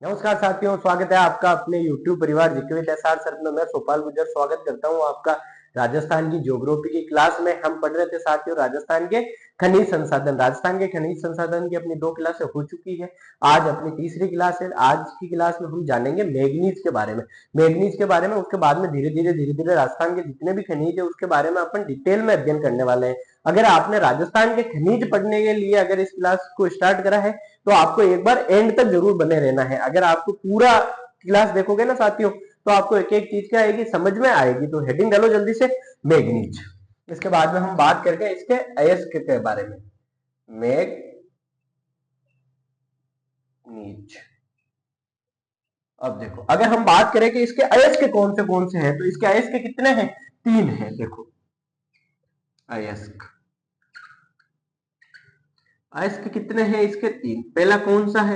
नमस्कार साथियों, स्वागत है आपका अपने YouTube परिवार जीके विद एसआर सर में। मैं सोपाल गुर्जर स्वागत करता हूं आपका राजस्थान की ज्योग्राफी की क्लास में। हम पढ़ रहे थे साथियों राजस्थान के खनिज संसाधन। राजस्थान के खनिज संसाधन की अपनी 2 क्लासें हो चुकी है। आज अपनी तीसरी क्लास है। आज की क्लास में हम जानेंगे मैग्नीज के बारे में। मैग्नीज के बारे में उसके बाद में धीरे धीरे राजस्थान के जितने भी खनिज है उसके बारे में अपन डिटेल में अध्ययन करने वाले हैं। अगर आपने राजस्थान के खनिज पढ़ने के लिए अगर इस क्लास को स्टार्ट करा है तो आपको एक बार एंड तक जरूर बने रहना है। अगर आपको पूरा क्लास देखोगे ना साथियों तो आपको एक एक चीज क्या आएगी, समझ में आएगी। तो हेडिंग डालो जल्दी से, मैग्नीज। इसके बाद में हम बात करके इसके अयस्क के बारे में। मैग्नीज। अब देखो, अगर हम बात करें कि इसके अयस्क कौन से हैं तो इसके अयस्क कितने हैं? 3 हैं। देखो अयस्क, अयस्क कितने हैं इसके? 3। पहला कौन सा है?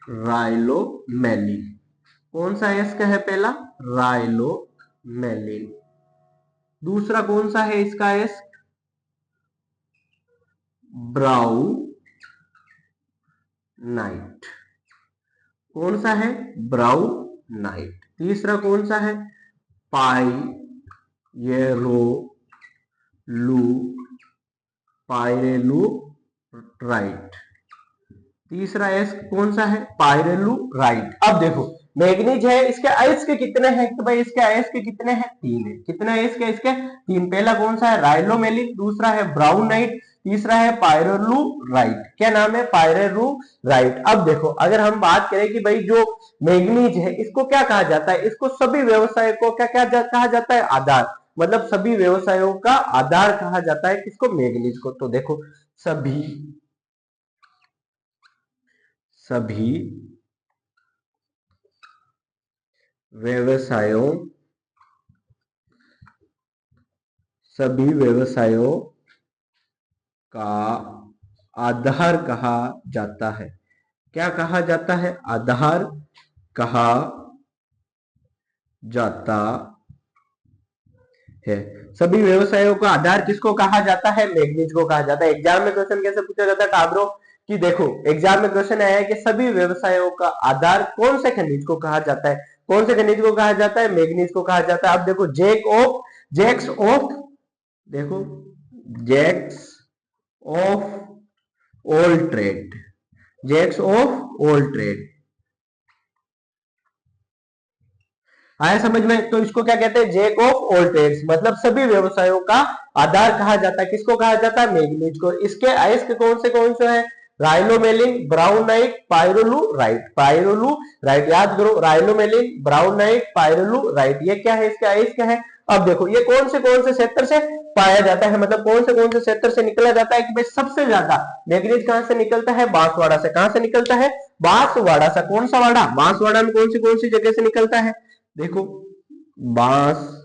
राइलोमेलिन। कौन सा अयस्क है पहला? राइलोमेलिन। दूसरा कौन सा है इसका अयस्क? ब्राउनाइट। कौन सा है? ब्राउनाइट। तीसरा कौन सा है? पाइरेलुराइट। तीसरा अयस्क कौन सा है? पाइरेलुराइट। अब देखो मैग्नीज है, इसके अयस्क कितने हैं? तो भाई इसके अयस्क कितने हैं? 3 है। कितने अयस्क है इसके? 3। पहला कौन सा है? राइलोमेलिन। दूसरा है ब्राउनाइट। तीसरा है पाइरेलुराइट। क्या नाम है? पाइरेलुराइट। अब देखो, अगर हम बात करें कि भाई जो मैग्नीज है इसको क्या कहा जाता है? इसको सभी व्यवसाय को क्या क्या कहा जाता है? आधार। मतलब सभी व्यवसायों का आधार कहा जाता है किसको? मैग्नीज को। तो देखो सभी सभी व्यवसायों का आधार कहा जाता है। क्या कहा जाता है? आधार कहा जाता है। सभी व्यवसायों का आधार किसको कहा जाता है? मैग्नीज को कहा जाता है। एग्जाम में क्वेश्चन कैसे पूछा जाता है टाब्रो कि देखो एग्जाम में क्वेश्चन आया है कि सभी व्यवसायों का आधार कौन से खनिज को कहा जाता है? कौन से खनिज को कहा जाता है? मैग्नीज को कहा जाता है। अब देखो जैक्स ऑफ देखो jacks of all trade. Jacks of all trade आया समझ में? तो इसको क्या कहते हैं? Jack of all trades. मतलब सभी व्यवसायों का आधार कहा जाता है। किसको कहा जाता है? मैग्नीज को। इसके अयस्क कौन से हैं? राइलोमेलिन, ब्राउनाइट, पाइरोलुराइट। पाइरोलुराइट याद करो, राइलोमेलिन, ब्राउनाइट, पाइरोलुराइट। ये क्या है? इसके अयस्क है। अब देखो ये कौन से क्षेत्र से पाया जाता है? मतलब कौन से क्षेत्र से निकला जाता है कि भाई सबसे ज्यादा मैग्नीज कहां से निकलता है? बांसवाड़ा से। कहां से निकलता है? बांसवाड़ा से। कौन सा वाड़ा? बांसवाड़ा में कौन सी जगह से निकलता है? देखो बांसवाड़ा।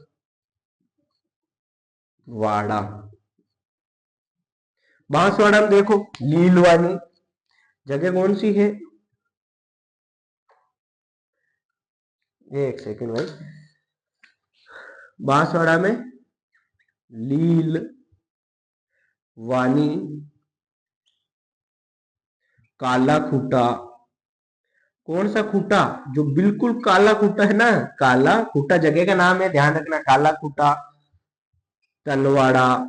बांसवाड़ा में देखो लीलवानी जगह कौन सी है? एक सेकंड भाई। बांसवाड़ा में लीलवानी, काला खूटा। कौन सा खूटा? जो बिल्कुल काला खूटा है ना, काला खूटा जगह का नाम है, ध्यान रखना। काला खूटा, तलवाड़ा।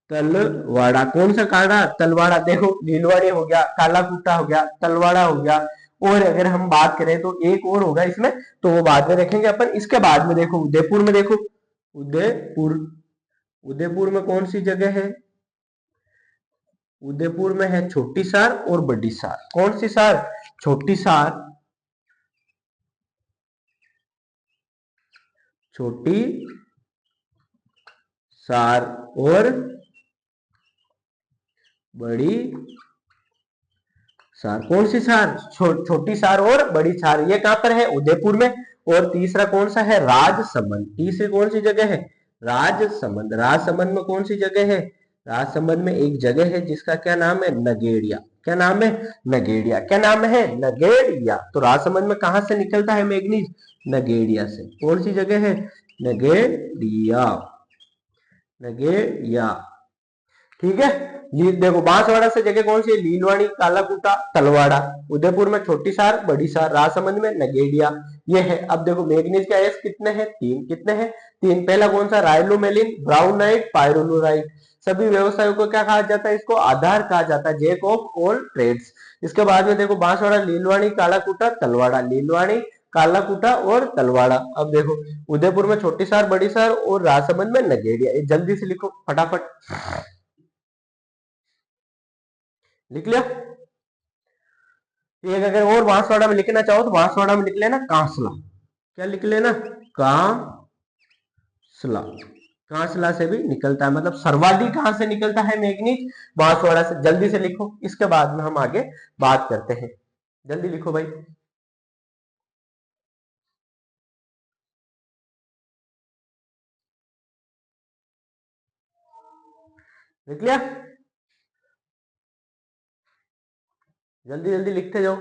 तलवाड़ा कौन सा? काला तलवाड़ा। देखो लीलवाड़ी हो गया, काला खूटा हो गया, तलवाड़ा हो गया। और अगर हम बात करें तो एक और होगा इसमें, तो वो बाद में देखेंगे अपन। इसके बाद में देखो उदयपुर में। देखो उदयपुर, उदयपुर में कौन सी जगह है? उदयपुर में है छोटी सार और बड़ी सार। कौन सी सार? छोटी सार, छोटी सार और बड़ी सार। कौन सी सार? छोटी सार और बड़ी सार। ये कहां पर है? उदयपुर में। और तीसरा कौन सा है? राजसमंद। तीसरी कौन सी जगह है? राजसमंद। राजसमंद में कौन सी जगह है? राजसमंद में एक जगह है जिसका क्या नाम है? नगेड़िया। क्या नाम है? नगेड़िया। क्या नाम है? नगेड़िया। तो राजसमंद में कहां से निकलता है मैग्नीज? नगेड़िया से। कौन सी जगह है? नगेड़िया। नगेड़िया। ठीक है। देखो बांसवाड़ा से जगह कौन सी है, लीलवाड़ी, कालाकूटा, तलवाड़ा। उदयपुर में छोटी सार, बड़ी सार, राजसमंद में नगेड़िया, ये है। अब देखो मैग्नीज के आयस कितने हैं, तीन। कितने हैं, तीन। पहला कौन सा, राइलोमेलिन, ब्राउनाइट, पायरोलुराइट। सभी व्यवसायों को क्या कहा जाता है, इसको आधार कहा जाता है, जैक ऑफ ऑल ट्रेड्स। इसके बाद में देखो बांसवाड़ा, लीलवाड़ी, कालाकूटा, तलवाड़ा, लीलवाड़ी, कालाकूटा और तलवाड़ा। अब देखो उदयपुर में छोटी सार, बड़ी सार और राजसमंद में नगेड़िया। ये जल्दी से लिखो फटाफट, लिख लिया। एक अगर और बांसवाड़ा में लिखना चाहो तो बांसवाड़ा में लिख लेना कांसला। क्या लिख लेना, कांसला। कांसला से भी निकलता है, मतलब सर्वाधिक कहां से निकलता है मैग्नीज, बांसवाड़ा से। जल्दी से लिखो, इसके बाद में हम आगे बात करते हैं। जल्दी लिखो भाई, लिख लिया, जल्दी जल्दी लिखते जाओ।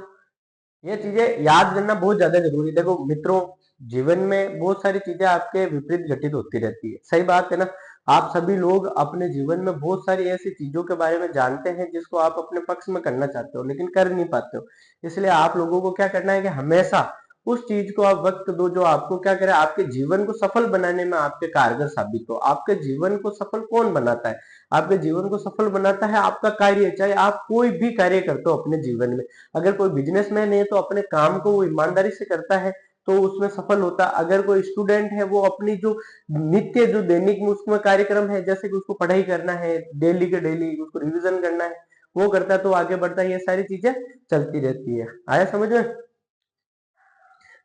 ये चीजें याद करना बहुत ज्यादा जरूरी है। देखो मित्रों, जीवन में बहुत सारी चीजें आपके विपरीत घटित होती रहती है, सही बात है ना। आप सभी लोग अपने जीवन में बहुत सारी ऐसी चीजों के बारे में जानते हैं जिसको आप अपने पक्ष में करना चाहते हो लेकिन कर नहीं पाते हो। इसलिए आप लोगों को क्या करना है कि हमेशा उस चीज को आप वक्त दो जो आपको क्या करे, आपके जीवन को सफल बनाने में आपके कारगर साबित हो। आपके जीवन को सफल कौन बनाता है, आपके जीवन को सफल बनाता है आपका कार्य। चाहे आप कोई भी कार्य करते हो अपने जीवन में, अगर कोई बिजनेसमैन है तो अपने काम को वो ईमानदारी से करता है तो उसमें सफल होता है। अगर कोई स्टूडेंट है वो अपनी जो नित्य जो दैनिक में उसमें कार्यक्रम है, जैसे कि उसको पढ़ाई करना है, डेली के डेली उसको रिवीजन करना है, वो करता है तो आगे बढ़ता है। ये सारी चीजें चलती रहती है। आया समझ में।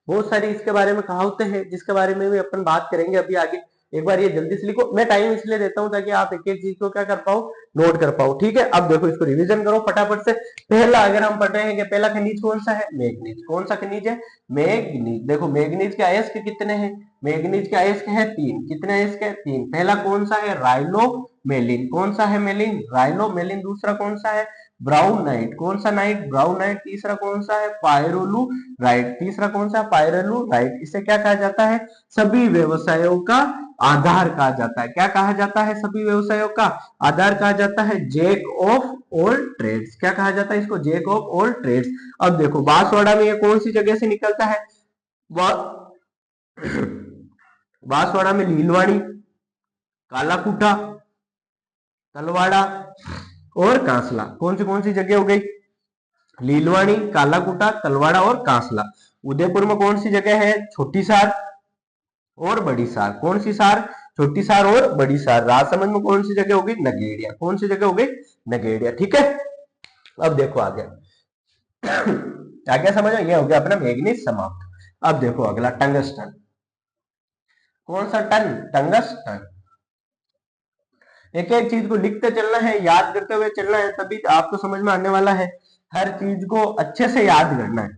बहुत सारी इसके बारे में कहावतें हैं जिसके बारे में भी अपन बात करेंगे अभी आगे। एक बार ये जल्दी से लिखो, मैं टाइम इसलिए देता हूं ताकि आप एक एक चीज को क्या कर पाओ, नोट कर पाओ। ठीक है, अब देखो इसको रिवीजन करो फटाफट से। पहला अगर हम पढ़ रहे हैं कि पहला खनिज कौन सा है, मैग्नीज। कौन सा खनिज है, मैग्नीज। देखो मैग्नीज के अयस्क कितने हैं, मैग्नीज के अयस्क है तीन। कितने अयस्क है, तीन। पहला कौन सा है, राइलोमेलिन। कौन सा है मेलिन, राइलोमेलिन। दूसरा कौन सा है, ब्राउन नाइट। कौन सा नाइट, ब्राउन नाइट। तीसरा कौन सा है, पायरोलू राइट। तीसरा कौन सा, पायरोलू राइट। इसे क्या कहा जाता है, सभी व्यवसायों का आधार कहा जाता है। क्या कहा जाता है, सभी व्यवसायों का आधार कहा जाता है, जैक ऑफ ऑल ट्रेड्स। क्या कहा जाता है इसको, जैक ऑफ ऑल ट्रेड्स। अब देखो बांसवाड़ा में ये कौन सी जगह से निकलता है, बांसवाड़ा में लीलवाड़ी, कालाकूटा, तलवाड़ा और कांसला। कौन सी जगह हो गई, लीलवाड़ी, कालाकूटा, तलवाड़ा और कांसला। उदयपुर में कौन सी जगह है, छोटी सार और बड़ी सार। कौन सी सार, छोटी सार और बड़ी सार। राजसमंद में कौन सी जगह होगी, नगेड़िया। कौन सी जगह होगी, नगेड़िया। ठीक है, अब देखो आगे आगे समझो, ये हो गया अपना मैग्नीज समाप्त। अब देखो अगला टंगस्टन। कौन सा टन, टंगस्टन। एक एक चीज को लिखते चलना है, याद करते हुए चलना है, तभी आपको समझ में आने वाला है। हर चीज को अच्छे से याद करना है।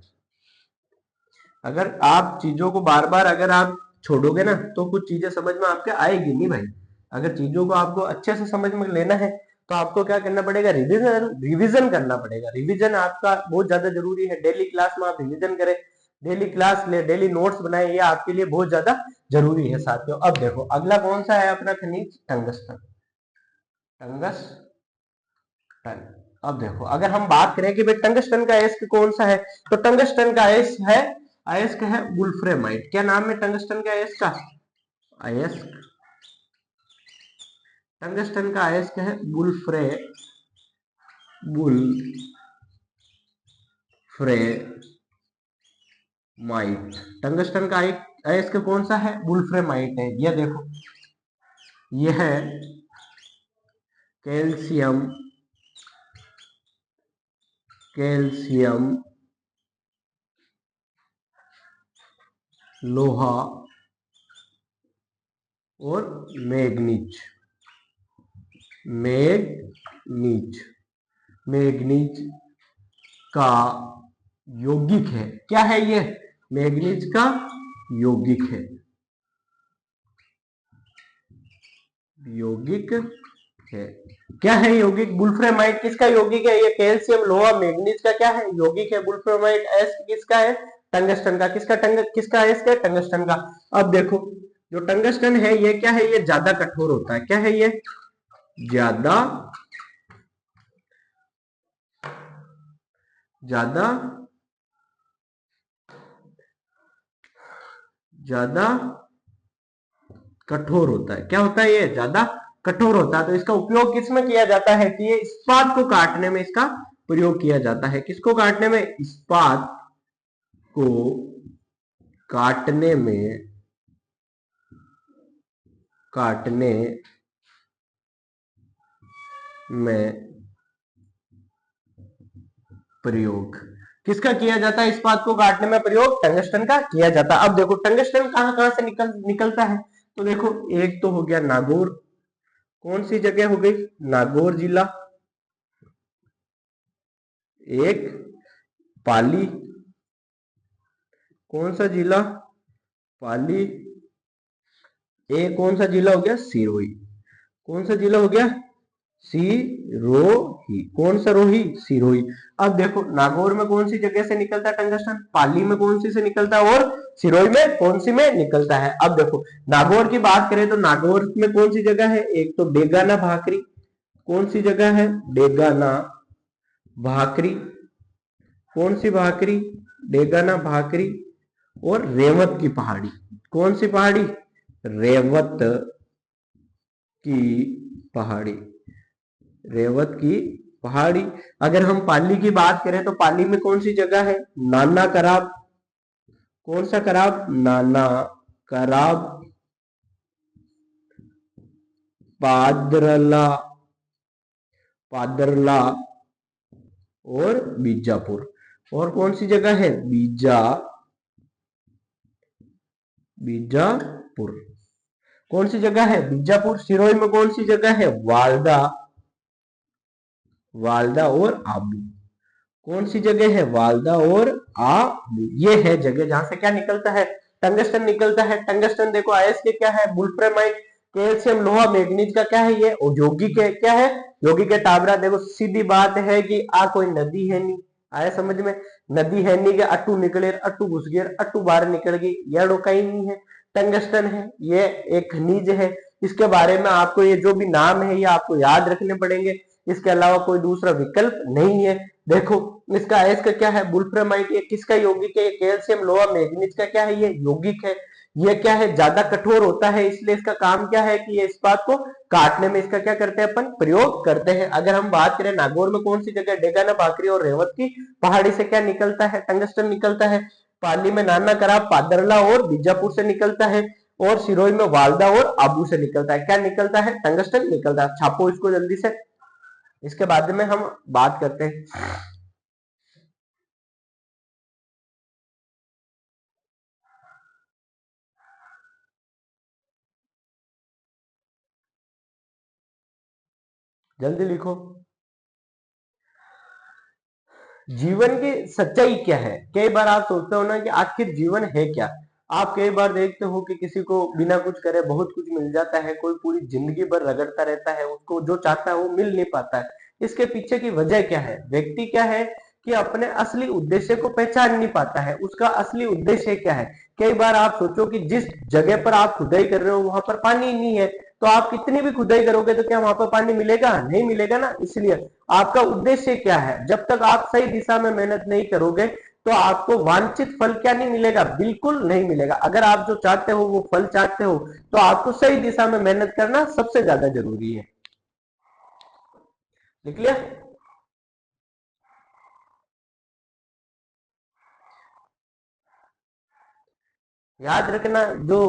अगर आप चीजों को बार बार अगर आप छोड़ोगे ना तो कुछ चीजें समझ में आपके आएगी नहीं भाई। अगर चीजों को आपको अच्छे से समझ में लेना है तो आपको क्या करना पड़ेगा, रिवीजन रिवीजन करना पड़ेगा। रिवीजन आपका बहुत ज्यादा जरूरी है। डेली क्लास में आप रिवीजन करें, डेली क्लास ले, डेली नोट्स बनाए, ये आपके लिए बहुत ज्यादा जरूरी है साथियों। अब देखो अगला कौन सा है अपना खनिज, टंगस्टन। टंगस्टन। अब देखो अगर हम बात करें कि भाई टंगस्टन का अयस्क कौन सा है, तो टंगस्टन का अयस्क है वुल्फ्रेमाइट। क्या नाम है टंगस्टन के अयस्क का, अयस्क, टंगस्टन का अयस्क है वुल्फ्रेमाइट। टंगस्टन का अयस्क कौन सा है, वुल्फ्रेमाइट है। यह देखो यह है कैल्शियम, लोहा और मैग्नीज। मैग्नीज का यौगिक है। क्या है ये, मैग्नीज का यौगिक है, यौगिक है। क्या है यौगिक, वुल्फ्रेमाइट किसका यौगिक है, ये कैल्शियम लोहा मैग्नीज का क्या है, यौगिक है। वुल्फ्रेमाइट अयस्क किसका है, टंगस्टन का। किसका अयस्क है, टंगस्टन का। अब देखो जो टंगस्टन है ये क्या है, ये ज्यादा कठोर होता है। क्या है ये, ज्यादा ज्यादा ज्यादा कठोर होता है। क्या होता है? ये ज्यादा कठोर होता है। तो इसका उपयोग किसमें किया जाता है? कि ये इस्पात को काटने में इसका प्रयोग किया जाता है। किसको काटने में? इस्पात को काटने में प्रयोग किसका किया जाता है? इस्पात को काटने में प्रयोग टंगस्टन का किया जाता है। अब देखो टंगस्टन कहां कहां से निकलता है। तो देखो एक तो हो गया नागौर, कौन सी जगह हो गई? नागौर जिला। एक पाली, कौन सा जिला? पाली। एक कौन सा जिला हो गया? सिरोही। कौन सा जिला हो गया? सिरोही। कौन सा रोही? सिरोही। अब देखो नागौर में कौन सी जगह से निकलता है टंगस्टन? पाली में कौन सी से निकलता है? और सिरोही में कौन सी में निकलता है? अब देखो नागौर की बात करें तो नागौर में कौन सी जगह है? एक तो डेगाना भाकरी। कौन सी जगह है? डेगाना भाकरी। कौन सी भाकरी? डेगाना भाकरी। और रेवत की पहाड़ी। कौन सी पहाड़ी? रेवत की पहाड़ी। रेवत की पहाड़ी। अगर हम पाली की बात करें तो पाली में कौन सी जगह है? नाना कराब। कौन सा कराब? नाना कराब। पादरला, पादरला और बीजापुर। और कौन सी जगह है? बीजापुर। कौन सी जगह है? बीजापुर। सिरोही में कौन सी जगह है? वालदा, वालदा और आबू। कौन सी जगह है? वालदा और आबू। ये है जगह जहां से क्या निकलता है? टंगस्टन निकलता है। टंगस्टन देखो आयस के क्या है? वुल्फ्रामाइट, कैल्शियम, लोहा, मैग्नीज का क्या है? ये यौगिक है। क्या है? यौगिक है। टाबरा देखो सीधी बात है कि आ कोई नदी है नहीं। आया समझ में? नदी है नहीं कि अट्टू निकले, अट्टू घुस गए, अट्टू बाहर निकल गई, यह कहीं नहीं है। टंगस्टन है, ये एक खनिज है। इसके बारे में आपको ये जो भी नाम है ये आपको याद रखने पड़ेंगे। इसके अलावा कोई दूसरा विकल्प नहीं है। देखो इसका एस का क्या है? वुल्फ्रामाइट। ये किसका यौगिक है? ये कैल्शियम, लोहा, मैग्नीज का क्या है? ये यौगिक है। ये क्या है? ज्यादा कठोर होता है, इसलिए इसका काम क्या है कि ये इस्पात को काटने में इसका क्या करते हैं? अपन प्रयोग करते हैं। अगर हम बात करें नागौर में कौन सी जगह? डेगाना भाकरी और रेवत की पहाड़ी से क्या निकलता है? टंगस्टन निकलता है। पाली में नाना कराब, पादरला और बीजापुर से निकलता है। और सिरोही में वालदा और आबू से निकलता है। क्या निकलता है? टंगस्टन निकलता है। छापो इसको जल्दी से। इसके बाद में हम बात करते हैं। जल्दी लिखो। जीवन की सच्चाई क्या है? कई बार आप सोचते हो ना कि आखिर जीवन है क्या। आप कई बार देखते हो कि किसी को बिना कुछ करे बहुत कुछ मिल जाता है, कोई पूरी जिंदगी भर रगड़ता रहता है, उसको जो चाहता है वो मिल नहीं पाता है। इसके पीछे की वजह क्या है? व्यक्ति क्या है कि अपने असली उद्देश्य को पहचान नहीं पाता है। उसका असली उद्देश्य क्या है? कई बार आप सोचो कि जिस जगह पर आप खुदाई कर रहे हो वहां पर पानी नहीं है, तो आप कितनी भी खुदाई करोगे तो क्या वहां पर पानी मिलेगा? नहीं मिलेगा ना। इसलिए आपका उद्देश्य क्या है? जब तक आप सही दिशा में मेहनत नहीं करोगे तो आपको वांछित फल क्या नहीं मिलेगा? बिल्कुल नहीं मिलेगा। अगर आप जो चाहते हो वो फल चाहते हो तो आपको सही दिशा में मेहनत करना सबसे ज्यादा जरूरी है। लिख लिया? याद रखना जो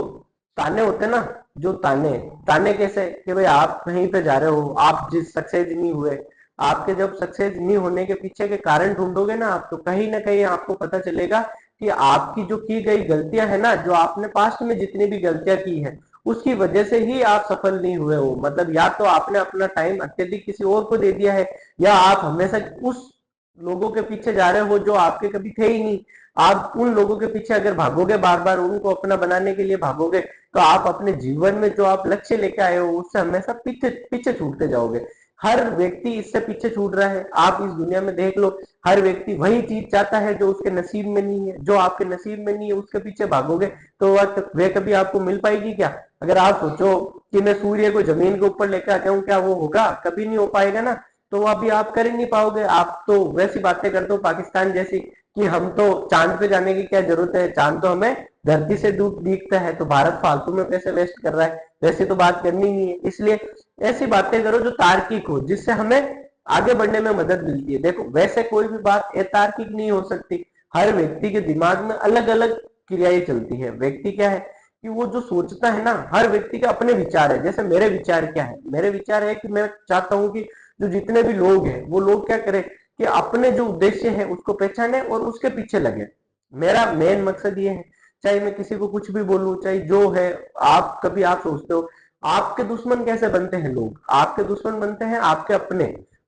ताने होते ना, जो ताने, ताने कैसे कि भाई आप कहीं पे जा रहे हो, आप जिस सक्सेस नहीं हुए, आपके जब सक्सेस नहीं होने के पीछे के कारण ढूंढोगे ना आप, तो कहीं ना कहीं आपको पता चलेगा कि आपकी जो की गई गलतियां है ना, जो आपने पास्ट में जितनी भी गलतियां की है उसकी वजह से ही आप सफल नहीं हुए हो। मतलब या तो आपने अपना टाइम अत्यधिक किसी और को दे दिया है, या आप हमेशा उस लोगों के पीछे जा रहे हो जो आपके कभी थे ही नहीं। आप उन लोगों के पीछे अगर भागोगे, बार बार उनको अपना बनाने के लिए भागोगे, तो आप अपने जीवन में जो आप लक्ष्य लेके आए हो उससे हमेशा पीछे पीछे छूटते जाओगे। हर व्यक्ति इससे पीछे छूट रहा है। आप इस दुनिया में देख लो, हर व्यक्ति वही चीज चाहता है जो उसके नसीब में नहीं है। जो आपके नसीब में नहीं है उसके पीछे भागोगे तो वह कभी आपको मिल पाएगी क्या? अगर आप सोचो कि मैं सूर्य को जमीन के ऊपर लेकर आ जाऊं, क्या वो होगा? कभी नहीं हो पाएगा ना। तो अभी आप कर ही नहीं पाओगे। आप तो वैसी बातें करते हो पाकिस्तान जैसी कि हम तो चांद पे जाने की क्या जरूरत है, चांद तो हमें धरती से दूर दिखता है, तो भारत फालतू में पैसे वेस्ट कर रहा है। वैसे तो बात करनी नहीं है, इसलिए ऐसी बातें करो जो तार्किक हो, जिससे हमें आगे बढ़ने में मदद मिलती है। देखो वैसे कोई भी बात अतार्किक नहीं हो सकती। हर व्यक्ति के दिमाग में अलग अलग क्रियाएं चलती है। व्यक्ति क्या है कि वो जो सोचता है ना, हर व्यक्ति के अपने विचार है। जैसे मेरे विचार क्या है, मेरे विचार है कि मैं चाहता हूं कि जो जितने भी लोग हैं वो लोग क्या करें कि अपने जो उद्देश्य है उसको पहचाने और उसके पीछे लगे। मेरा मेन मकसद ये है, चाहे मैं किसी को कुछ भी बोलूं, चाहे जो है। आप कभी आप सोचते हो आपके दुश्मन कैसे बनते हैं लोग? आपके दुश्मन बनते हैं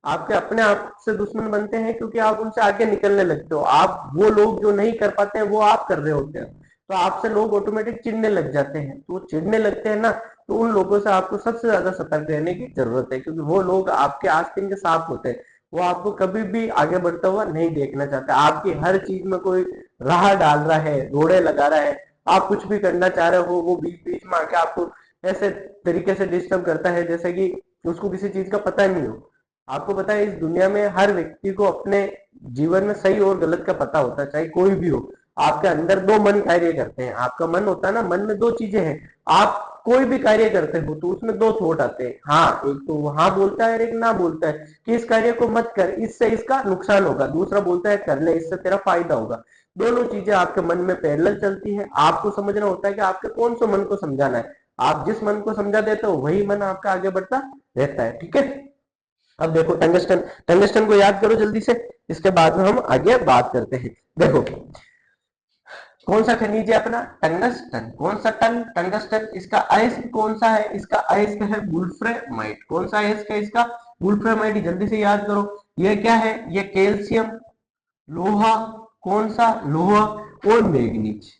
आपके अपने आप से दुश्मन बनते हैं, क्योंकि आप उनसे आगे निकलने लगते हो। आप वो लोग जो नहीं कर पाते हैं वो आप कर रहे होते हैं, तो आपसे लोग ऑटोमेटिक चिढ़ने लग जाते हैं। तो चिढ़ने लगते हैं ना, तो उन लोगों से आपको सबसे ज्यादा सतर्क रहने की जरूरत है, क्योंकि वो लोग आपके आस्तीन के सांप होते हैं। वो आपको कभी भी आगे बढ़ता हुआ नहीं देखना चाहते। आपकी हर चीज में कोई राह डाल रहा है, रोड़े लगा रहा है, आप कुछ भी करना चाह रहे हो, वो बीच बीच में आके आपको ऐसे तरीके से डिस्टर्ब करता है जैसे कि उसको किसी चीज का पता नहीं हो। आपको पता है इस दुनिया में हर व्यक्ति को अपने जीवन में सही और गलत का पता होता है, चाहे कोई भी हो। आपके अंदर दो मन कार्य करते हैं। आपका मन होता है ना, मन में दो चीजें हैं। आप कोई भी कार्य करते हो तो उसमें दो थॉट आते हैं। हाँ, एक तो हाँ बोलता है और एक ना बोलता है कि इस कार्य को मत कर, इससे इसका नुकसान होगा। दूसरा बोलता है कर ले, इससे तेरा फायदा होगा। दोनों चीजें आपके मन में पैरेलल चलती है। आपको समझना होता है कि आपके कौन से मन को समझाना है। आप जिस मन को समझा देते हो वही मन आपका आगे बढ़ता रहता है। ठीक है, अब देखो टंगस्टन, टंगस्टन को याद करो जल्दी से, इसके बाद में हम आगे बात करते हैं। देखो कौन सा खनिज है अपना? टंगस्टन। कौन सा टंगस्टन? इसका अयस्क कौन सा है? इसका अयस्क है वुल्फ्रेमाइट। कौन सा अयस्क है इसका? वुल्फ्रेमाइट। जल्दी से याद करो, ये क्या है? ये कैल्शियम, लोहा, कौन सा? लोहा और मैग्नीज।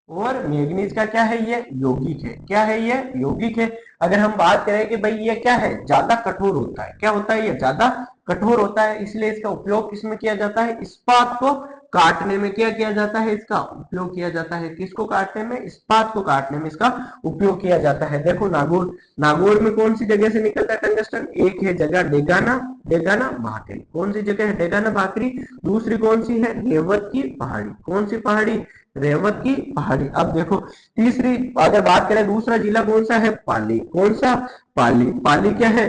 और मैग्नीज का क्या है? ये यौगिक है। क्या है? ये यौगिक है। अगर हम बात करें कि भाई ये क्या है, ज्यादा कठोर होता है। क्या होता है? ये ज्यादा कठोर होता है, इसलिए इसका उपयोग किसमें किया जाता है? इस्पात को काटने में क्या किया जाता है? इसका उपयोग किया जाता है। किसको काटने में? इस्पात को काटने में इसका उपयोग किया जाता है। देखो नागौर, नागौर में कौन सी जगह से निकलता है टंगस्टन? एक है जगह डेगाना, डेगाना भाकरी। कौन सी जगह है? डेगाना भाकरी। दूसरी कौन सी है? रेवत की पहाड़ी। कौन सी पहाड़ी? रेवत की पहाड़ी। अब देखो तीसरी अगर बात करें, दूसरा जिला कौन सा है? पाली। कौन सा? पाली। पाली क्या है?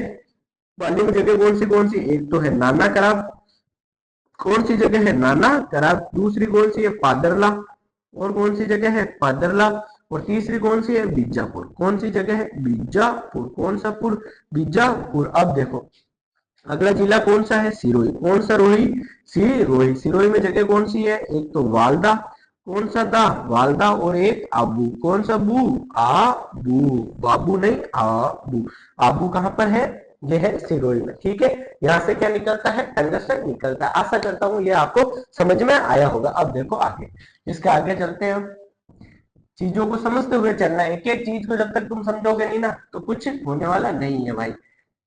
पाली में जगह कौन सी? एक तो है नाना कराब। कौन सी जगह है? नाना कराब। दूसरी कौन सी है? पादरला। और कौन सी जगह है? पादरला। और तीसरी कौन सी है? बीजापुर। कौन सी जगह है? बीजापुर। कौन सा पुर? बीजापुर। अब देखो अगला जिला कौन सा है? सिरोही। कौन सा रोही? सिरोही। सिरोही में जगह कौन सी है? एक तो वालदा। कौन सा? दा, वालदा। और एक आबू। कौन सा? बू, आबू। बाबू नहीं, आबू। आबू कहां पर है? यह है सिरोही में। ठीक है, यहां से क्या निकलता है? टंगस्टन निकलता है। आशा करता हूं ये आपको समझ में आया होगा। अब देखो आगे, इसके आगे चलते हैं हम। चीजों को समझते हुए चलना है। एक एक चीज को जब तक तुम समझोगे नहीं ना, तो कुछ होने वाला नहीं है भाई।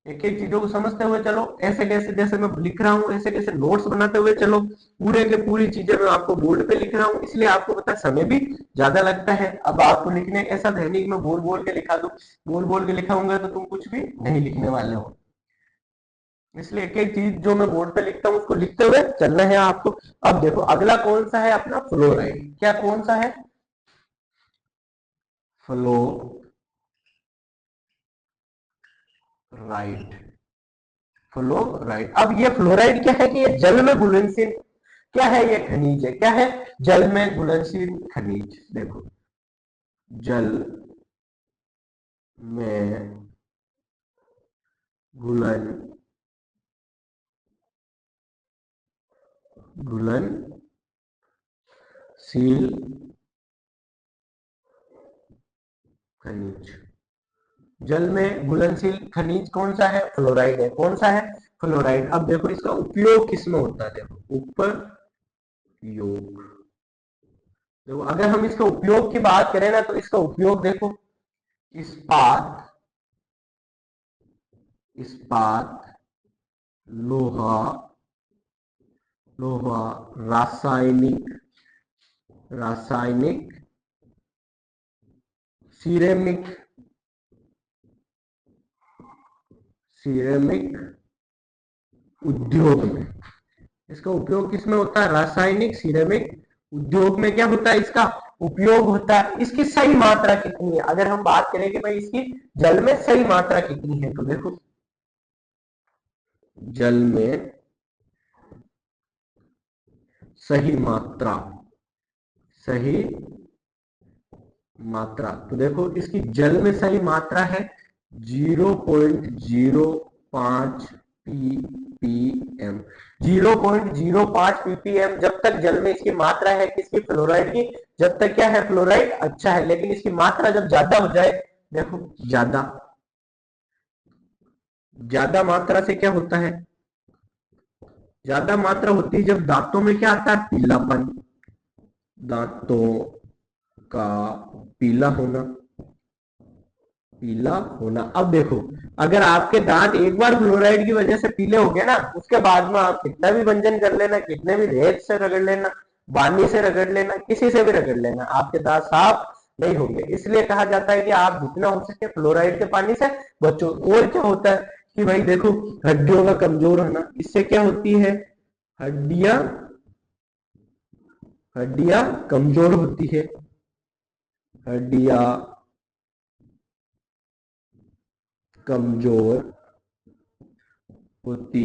एक एक चीजों को समझते हुए चलो। ऐसे कैसे, जैसे मैं लिख रहा हूँ ऐसे कैसे नोट्स बनाते हुए चलो। पूरे के पूरी चीजें मैं आपको बोर्ड पे लिख रहा हूँ, इसलिए आपको पता समय भी ज्यादा लगता है। अब आपको लिखने ऐसा है नहीं कि मैं बोल बोल के लिखा दूं। बोल बोल के लिखाऊंगा तो तुम कुछ भी नहीं लिखने वाले हो। इसलिए एक एक चीज जो मैं बोर्ड पे लिखता हूँ उसको लिखते हुए चलना है आपको। अब देखो अगला कौन सा है अपना? फ्लोराइड। क्या कौन सा है? फ्लोराइड। फ्लोराइड। अब ये फ्लोराइड क्या है कि ये जल में घुलनशील क्या है? ये खनिज है। क्या है? जल में घुलनशील खनिज। देखो जल में घुलनशील खनिज। जल में घुलनशील खनिज कौन सा है? फ्लोराइड है। कौन सा है? फ्लोराइड। अब देखो इसका उपयोग किसमें होता है? देखो उपयोग। देखो अगर हम इसका उपयोग की बात करें ना, तो इसका उपयोग देखो इस्पात, इस्पात, लोहा, लोहा, रासायनिक, रासायनिक, सिरेमिक, सिरेमिक, उद्योग में। इसका उपयोग किसमें होता है? रासायनिक सिरेमिक उद्योग में क्या होता है? इसका उपयोग होता है। इसकी सही मात्रा कितनी है? अगर हम बात करें कि भाई इसकी जल में सही मात्रा कितनी है, तो देखो जल में सही मात्रा, सही मात्रा, तो देखो इसकी जल में सही मात्रा है 0.05 ppm। 0.05 ppm जब तक जल में इसकी मात्रा है किसकी? फ्लोराइड की, जब तक क्या है? फ्लोराइड अच्छा है। लेकिन इसकी मात्रा जब ज्यादा हो जाए, देखो ज्यादा, ज्यादा मात्रा से क्या होता है? ज्यादा मात्रा होती है जब दांतों में क्या आता है? पीलापन, दांतों का पीला होना, पीला होना। अब देखो अगर आपके दांत एक बार फ्लोराइड की वजह से पीले हो गए ना, उसके बाद में आप कितना भी व्यंजन कर लेना, कितने भी रेत से रगड़ लेना, बानी से रगड़ लेना, किसी से भी रगड़ लेना, आपके दांत साफ नहीं होंगे। इसलिए कहा जाता है कि आप जितना हो सके फ्लोराइड के पानी से बचो। और क्या होता है कि भाई देखो हड्डियों का कमजोर होना, इससे क्या होती है? हड्डियां, हड्डियां कमजोर होती है, हड्डियां कमजोर होती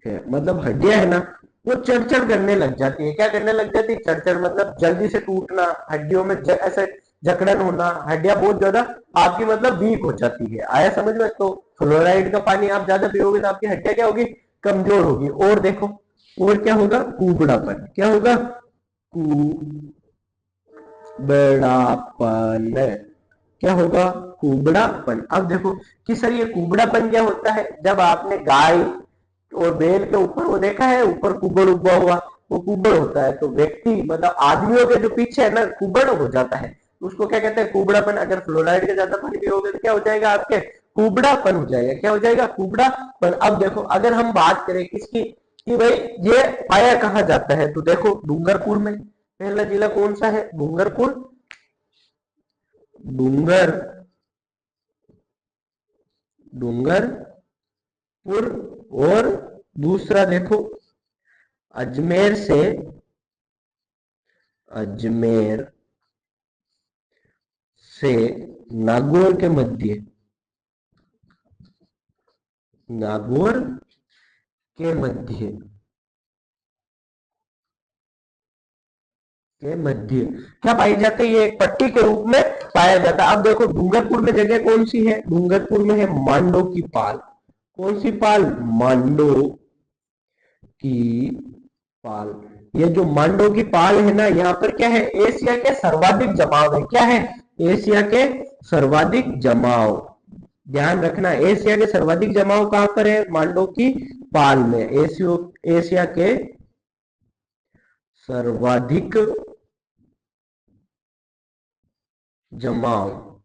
है। मतलब हड्डियां है ना, वो चढ़ करने लग जाती है। क्या करने लग जाती है? चढ़, मतलब जल्दी से टूटना, हड्डियों में ऐसे जकड़न होना, हड्डियां बहुत ज्यादा आपकी मतलब वीक हो जाती है। आया समझ में? तो फ्लोराइड का पानी आप ज्यादा पियोगे तो आपकी हड्डियां क्या होगी? कमजोर होगी। और देखो और क्या होगा? कुबड़ापन। क्या होगा? कुबड़ापन। क्या होगा? कुबड़ापन। अब देखो कि सर ये कुबड़ापन क्या होता है? जब आपने गाय और बैल के ऊपर वो देखा है, ऊपर कुबड़ उगा हुआ, वो कुबड़ होता है। तो व्यक्ति मतलब आदमियों के जो पीछे है ना कुबड़ हो जाता है, उसको क्या कहते हैं? कुबड़ापन। अगर फ्लोराइड का ज्यादा पानी पियोगे तो क्या हो जाएगा? आपके कुबड़ापन हो जाएगा। क्या हो जाएगा? कुबड़ापन। अब देखो अगर हम बात करें किसकी कि भाई ये पाया कहाँ जाता है, तो देखो डूंगरपुर में। पहला जिला कौन सा है? डूंगरपुर, डूंगरपुर, और दूसरा देखो अजमेर से, अजमेर से नागौर के मध्य, नागौर के मध्य, के मध्य क्या पाई जाती है? ये एक पट्टी के रूप में पाया जाता है। अब देखो डूंगरपुर में जगह कौन सी है? डूंगरपुर में है मांडो की पाल। कौन सी पाल? मांडो की पाल। ये जो मांडो की पाल है ना, यहाँ पर क्या है? एशिया के सर्वाधिक जमाव है। क्या है? एशिया के सर्वाधिक जमाव। ध्यान रखना एशिया के सर्वाधिक जमाव कहां पर है? मांडो की पाल में। एशिया के सर्वाधिक जमाव,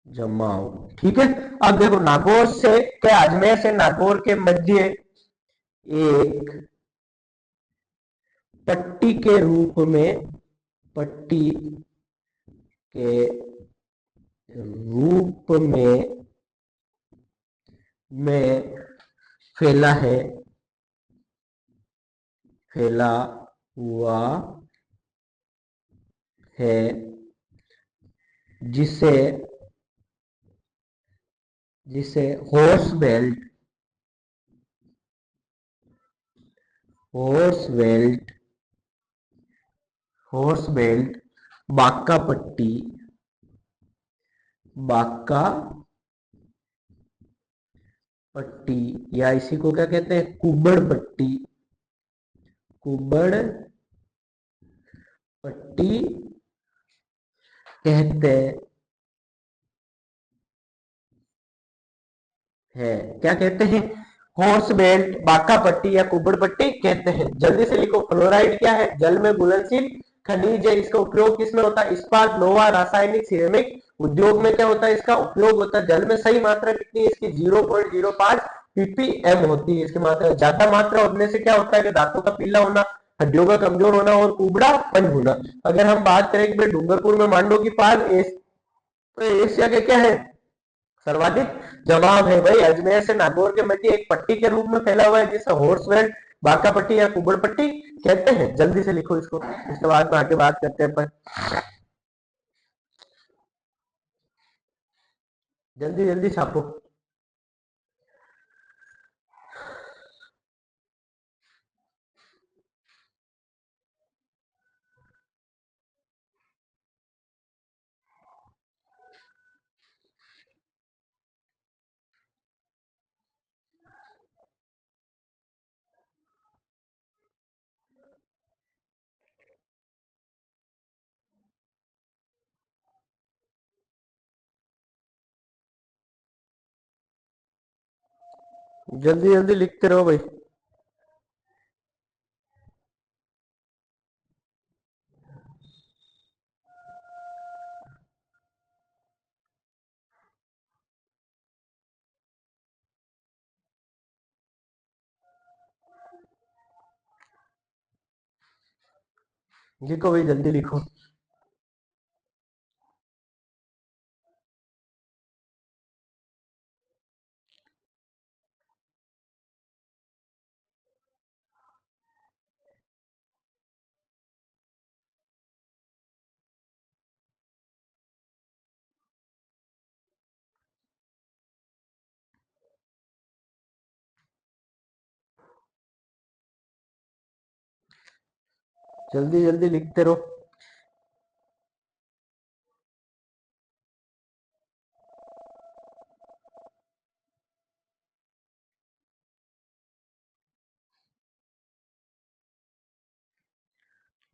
जमाव। ठीक है। अब देखो नागौर से क्या, अजमेर से नागौर के मध्य एक पट्टी के रूप में, पट्टी के रूप में फैला है, फैला हुआ है, जिसे, जिसे horse belt, horse belt, horse belt, बाका पट्टी, बाका पट्टी, या इसी को क्या कहते हैं? कुबड़ पट्टी, कुबड़ पट्टी कहते हैं। क्या कहते हैं? हॉर्स बेल्ट, बाका पट्टी या कुबड़ पट्टी कहते हैं। जल्दी से लिखो फ्लोराइड क्या है? जल में घुलनशील खनिज है। इसका उपयोग किसमें होता है? इस्पात, लोहा, रासायनिक, सिरेमिक उद्योग में क्या होता है? इसका उपयोग होता है। जल में सही मात्रा कितनी है इसकी? 0.05 ppm होती है इसकी मात्रा। ज्यादा मात्रा होने से क्या होता है कि दांतों का पीला होना, हड्डियों का कमजोर होना और कुबड़ापन होना। अगर हम बात करें कि डूंगरपुर में मांडो की पाल तो एशिया के क्या है? सर्वाधिक जमाव है भाई। अजमेर से नागौर के मध्य एक पट्टी के रूप में फैला हुआ है जिसे हॉर्स वेल्ट, बांका पट्टी या कुबड़ पट्टी कहते हैं। जल्दी से लिखो इसको, इसके बाद में आगे बात करते हैं पर। जल्दी जल्दी छापो। जल्दी जल्दी लिखते रहो भाई। लिखो भाई, जल्दी लिखो। जल्दी जल्दी लिखते रहो।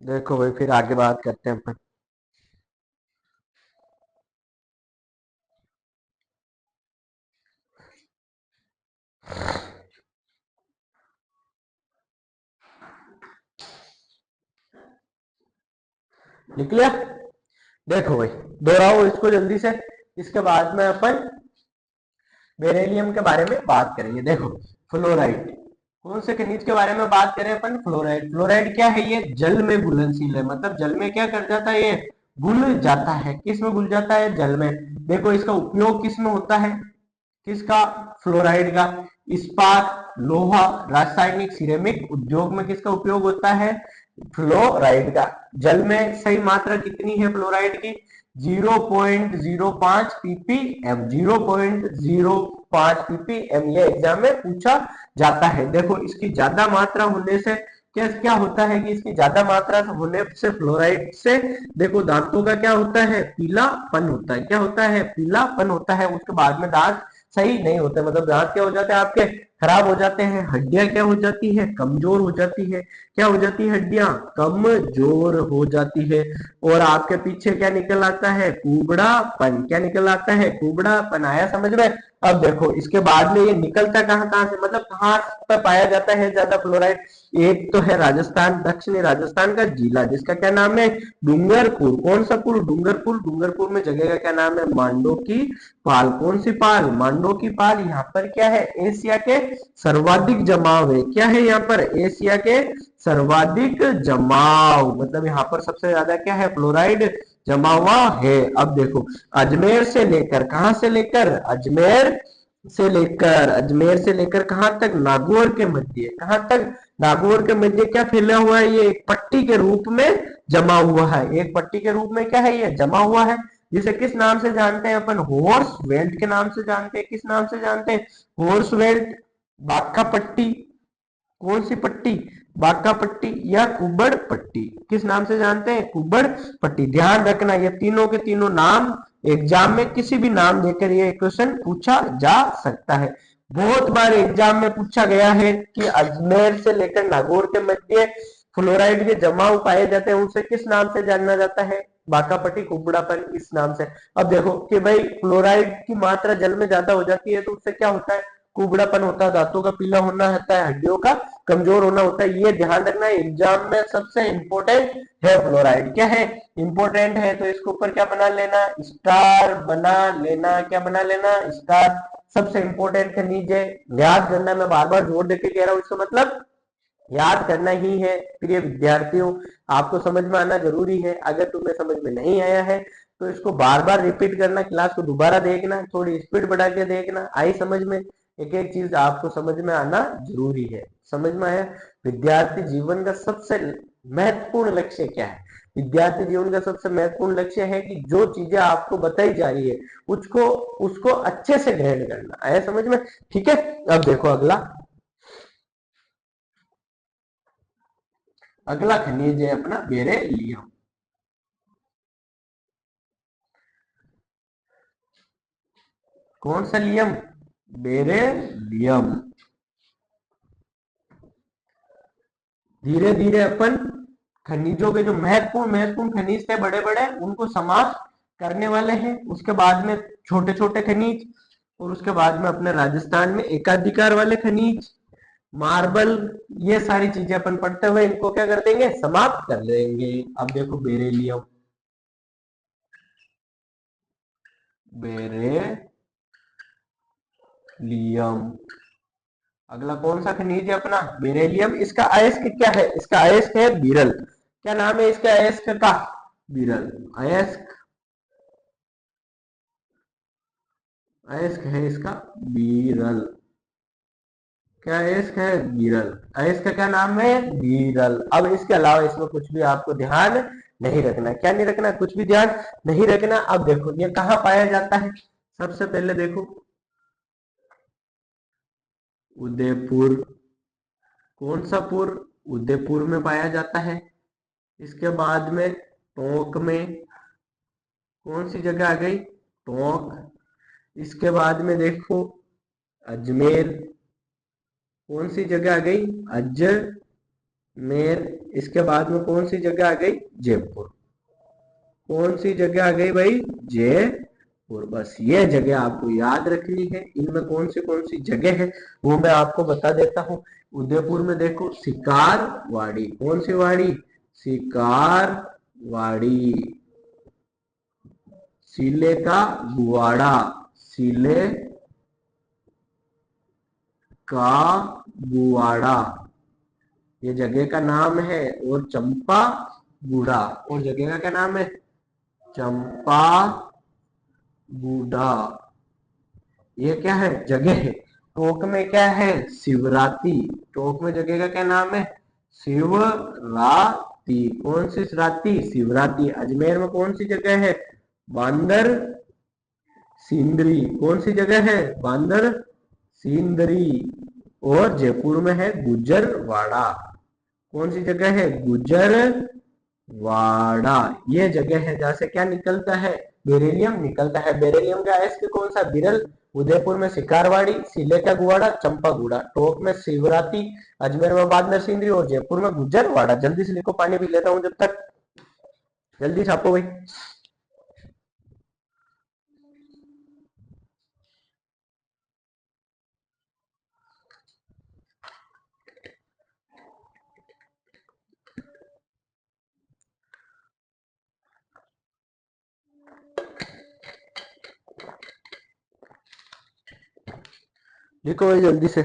देखो भाई, फिर आगे बात करते हैं अपन। लिख लिया? देखो भाई, दोहराओ इसको जल्दी से। इसके बाद में अपन बेरिलियम के बारे में बात करेंगे। देखो, फ्लोराइड, कौन से खनिज के बारे में बात करें अपन? फ्लोराइड। फ्लोराइड क्या है? ये जल में घुलनशील है, मतलब जल में क्या कर जाता है? ये घुल जाता है। किस में घुल जाता है? जल में। देखो, इसका उपयोग किस में होता है? किसका? फ्लोराइड का। इस्पात, लोहा, रासायनिक, सिरेमिक उद्योग में किसका उपयोग होता है? फ्लोराइड का। जल में सही मात्रा कितनी है फ्लोराइड की? 0.05 ppm। 0.05 ppm ये एग्जाम में पूछा जाता है। देखो, इसकी ज्यादा मात्रा होने से क्या क्या होता है? कि इसकी ज्यादा मात्रा होने से फ्लोराइड से, देखो, दांतों का क्या होता है? पीलापन होता है। क्या होता है? पीलापन होता है। उसके बाद में दांत सही नहीं होते, मतलब दांत क्या हो जाते हैं आपके? खराब हो जाते हैं। हड्डियां क्या हो जाती है? कमजोर हो जाती है। क्या हो जाती है? हड्डियां कमजोर हो जाती है। और आपके पीछे क्या निकल आता है? कुबड़ापन। क्या निकल आता है? कुबड़ापन। आया समझ में? अब देखो, इसके बाद में ये निकलता कहाँ कहाँ से, मतलब कहाँ पर पाया जाता है ज्यादा फ्लोराइड? एक तो है राजस्थान, दक्षिणी राजस्थान का जिला जिसका क्या नाम है? डूंगरपुर। कौन सा पुर? डूंगरपुर। डूंगरपुर में जगह का क्या नाम है? मांडो की पाल। कौन सी पाल? मांडो की पाल। यहाँ पर क्या है? एशिया के सर्वाधिक जमाव है। क्या है यहाँ पर? एशिया के सर्वाधिक जमाव, मतलब यहाँ पर सबसे ज्यादा क्या है? फ्लोराइड जमा हुआ है। अब देखो, अजमेर से लेकर, कहां से लेकर? अजमेर से लेकर कहां तक? नागौर के मध्य। कहां तक? नागौर के मध्य क्या फैला हुआ है? ये एक पट्टी के रूप में जमा हुआ है। एक पट्टी के रूप में क्या है? ये जमा हुआ है, जिसे किस नाम से जानते हैं अपन? हॉर्स वेल्ट के नाम से जानते हैं। किस नाम से जानते हैं? हॉर्स वेल्ट, बाका पट्टी, कौन सी पट्टी? बाका पट्टी या कुबड़ पट्टी। किस नाम से जानते हैं? कुबड़ पट्टी। ध्यान रखना, ये तीनों के तीनों नाम एग्जाम में किसी भी नाम देकर ये क्वेश्चन पूछा जा सकता है। बहुत बार एग्जाम में पूछा गया है कि अजमेर से लेकर नागौर के मध्य फ्लोराइड के जमाव पाए जाते हैं, उसे किस नाम से जाना जाता है? बाकापट्टी, कुबड़ापन, इस नाम से। अब देखो कि भाई फ्लोराइड की मात्रा जल में ज्यादा हो जाती है तो उससे क्या होता है? कुबड़ापन होता है, दांतों का पीला होना होता है, हड्डियों का कमजोर होना होता है। ये ध्यान रखना है, एग्जाम में सबसे इंपॉर्टेंट है फ्लोराइड। क्या है? इंपॉर्टेंट है, तो इसके ऊपर क्या बना लेना? स्टार बना लेना। क्या बना लेना? स्टार। सबसे इंपॉर्टेंट खनिज है, याद करना। मैं बार बार जोर देके कह रहा हूँ, इसका मतलब याद करना ही है। प्रिय विद्यार्थियों, आपको समझ में आना जरूरी है। अगर तुम्हें समझ में नहीं आया है तो इसको बार बार रिपीट करना, क्लास को दोबारा देखना, थोड़ी स्पीड बढ़ा के देखना। आई समझ में? एक एक चीज आपको समझ में आना जरूरी है। समझ में आया? विद्यार्थी जीवन का सबसे महत्वपूर्ण लक्ष्य क्या है? विद्यार्थी जीवन का सबसे महत्वपूर्ण लक्ष्य है कि जो चीजें आपको बताई जा रही है उसको उसको अच्छे से ग्रहण करना। आया समझ में? ठीक है, अब देखो अगला। अगला खनिज है अपना बेरिलियम। कौन सा लियम? बेरिलियम। धीरे धीरे अपन खनिजों के जो महत्वपूर्ण महत्वपूर्ण खनिज थे बड़े बड़े, उनको समाप्त करने वाले हैं। उसके बाद में छोटे छोटे खनिज, और उसके बाद में अपने राजस्थान में एकाधिकार वाले खनिज, मार्बल, ये सारी चीजें अपन पढ़ते हुए इनको क्या कर देंगे? समाप्त कर देंगे। अब देखो बेरिलियम, बेरिलियम। अगला कौन सा खनिज है अपना? बेरिलियम। इसका अयस्क क्या है? इसका अयस्क है बीरल। क्या नाम है इसका अयस्क का? बीरल। अयस्क, अयस्क है इसका बीरल। क्या अयस्क है? बीरल। अयस्क का क्या नाम है? बीरल। अब इसके अलावा इसमें कुछ भी आपको ध्यान नहीं रखना। क्या नहीं रखना? कुछ भी ध्यान नहीं रखना। अब देखो ये कहाँ पाया जाता है? सबसे पहले देखो उदयपुर। कौन सा पुर? उदयपुर में पाया जाता है। इसके बाद में टोंक में। कौन सी जगह आ गई? टोंक। इसके बाद में देखो अजमेर। कौन सी जगह आ गई? अजमेर। इसके बाद में कौन सी जगह आ गई? जयपुर। कौन सी जगह आ गई भाई? जयपुर। बस ये जगह आपको याद रखनी है। इनमें कौन सी जगह है वो मैं आपको बता देता हूँ। उदयपुर में देखो शिकारवाड़ी। कौन सी वाड़ी? शिकारवाड़ी। सीले का गुवाड़ा। सीले का गुवाड़ा ये जगह का नाम है। और चंपा गुड़ा, और जगह का क्या नाम है? चंपा गुड़ा। ये क्या है? जगह है। टोंक में क्या है? शिवरात्रि। टोंक में जगह का क्या नाम है? शिवरात्रि। कौन सी रात्रि? शिवरात्रि। अजमेर में कौन सी जगह है? बांदर सिंदरी। कौन सी जगह है? बांदर सिंदरी। और जयपुर में है गुजरवाड़ा। कौन सी जगह है? गुजरवाड़ा। ये जगह है जहां से क्या निकलता है? बेरिलियम निकलता है। बेरिलियम का अयस्क कौन सा? बिरल। उदयपुर में शिकारवाड़ी, सीले का गुवाड़ा, चंपागुड़ा, टोंक में शिवरात्रि, अजमेर में बांदर सिंदरी और जयपुर में गुजरवाड़ा। जल्दी से लिखो, पानी पी लेता हूं जब तक। जल्दी छापो भाई। लिखो भाई जल्दी से।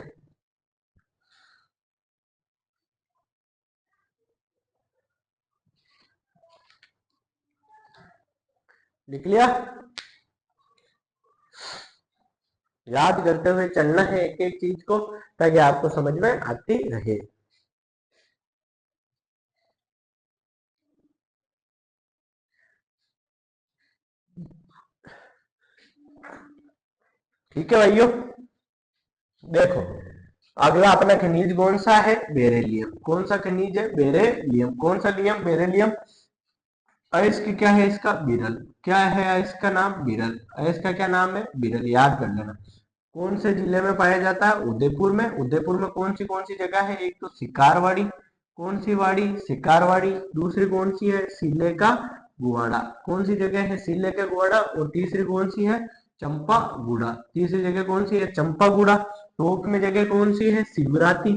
लिख लिया? याद करते हुए चलना है एक एक चीज को, ताकि आपको समझ में आती रहे। ठीक है भाइयों, देखो अगला अपना खनिज कौन सा है? बेरिलियम। कौन सा खनिज है? बेरिलियम। कौन सा लियम? बेरिलियम। अयस्क क्या है इसका? बिरल। क्या है अयस्क का नाम? बिरल। अयस्क का क्या नाम है? बिरल। याद कर लेना। कौन से जिले में पाया जाता है? उदयपुर में। उदयपुर में कौन सी जगह है? एक तो शिकारवाड़ी। कौन सी वाड़ी? शिकारवाड़ी। दूसरी कौन सी है? सीले का गुवाड़ा। कौन सी जगह है? सीले का गुवाड़ा। और तीसरी कौन सी है? चंपागुड़ा। तीसरी जगह कौन सी है? चंपागुड़ा। टोंक में जगह कौन सी है? शिवरात्रि।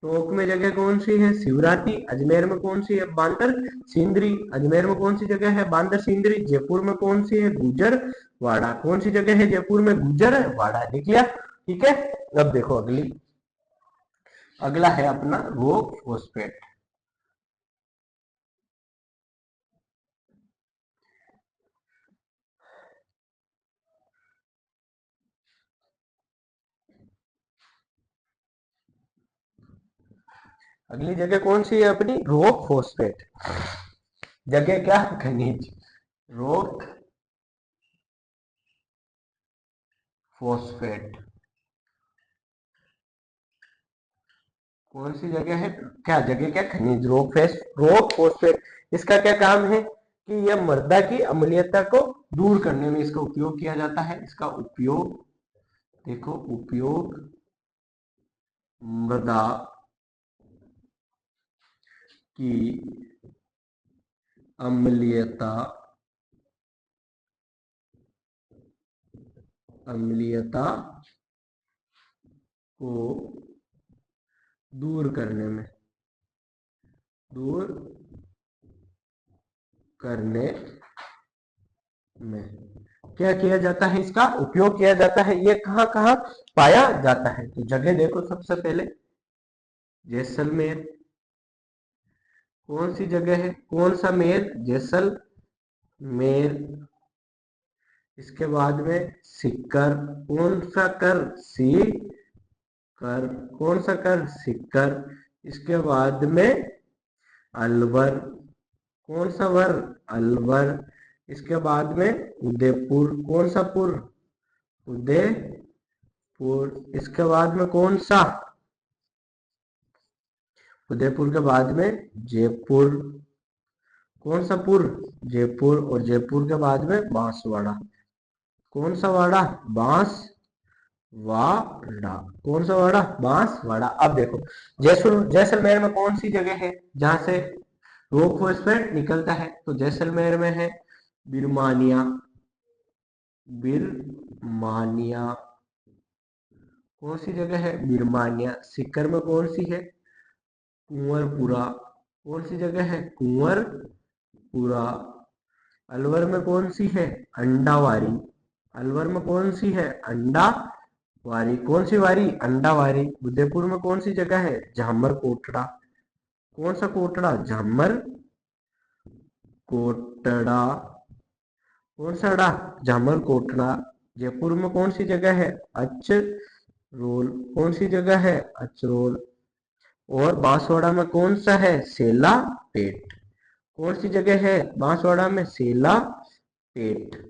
टोंक में जगह कौन सी है? शिवरात्रि। अजमेर में कौन सी है? बांदर सिंदरी। अजमेर में कौन सी जगह है? बांदर सिंदरी। जयपुर में कौन सी है? गुजर वाड़ा। कौन सी जगह है जयपुर में? गुजर वाड़ा। लिख लिया? ठीक है, अब देखो अगली। अगला है अपना रोक फॉस्फेट। अगली जगह कौन सी है अपनी? Rock phosphate. जगह क्या? खनिज। रॉक फॉस्फेट कौन सी जगह है? क्या जगह? क्या? खनिज। Rock phosphate. इसका क्या काम है कि यह मृदा की अम्लीयता को दूर करने में इसका उपयोग किया जाता है। इसका उपयोग देखो, उपयोग मृदा की अम्लीयता अम्लीयता को दूर करने में दूर करने में क्या किया जाता है? इसका उपयोग किया जाता है। ये कहाँ कहाँ पाया जाता है? तो जगह देखो, सबसे पहले जैसलमेर। कौन सी जगह है? कौन सा मेर? जैसलमेर। इसके बाद में सिक्कर। कौन सा कर? कर। कौन सा कर? सिक्कर। इसके बाद में अलवर। कौन सा वर? अलवर। इसके बाद में उदयपुर। कौन सा पुर? उदयपुर। इसके बाद में कौन सा? उदयपुर के बाद में जयपुर। कौन सा पुर? जयपुर। और जयपुर के बाद में बांसवाड़ा। कौन सा वाड़ा? बांसवाड़ा। कौन सा वाड़ा? बांसवाड़ा। अब देखो, जैसलमेर में कौन सी जगह है जहां से रॉक फॉस्फेट निकलता है? तो जैसलमेर में है बिरमानिया। बिरमानिया कौन सी जगह है? बिरमानिया। सीकर में कौन सी है? कुंवरपुरा। कौन सी जगह है? कुंवरपुरा। अलवर में कौन सी है? अंडावारी। अलवर में कौन सी है? अंडावारी। कौन सी वारी? अंडावारी। उदयपुर में कौन सी जगह है? झामर कोटड़ा। कौन सा कोटड़ा? झामर कोटड़ा। कौन सा डा? झामर कोटड़ा। जयपुर में कौन सी जगह है? अचरोल। कौन सी जगह है? अचरोल। और बांसवाड़ा में कौन सा है? सेला पेट। कौन सी जगह है बांसवाड़ा में? सेला पेट।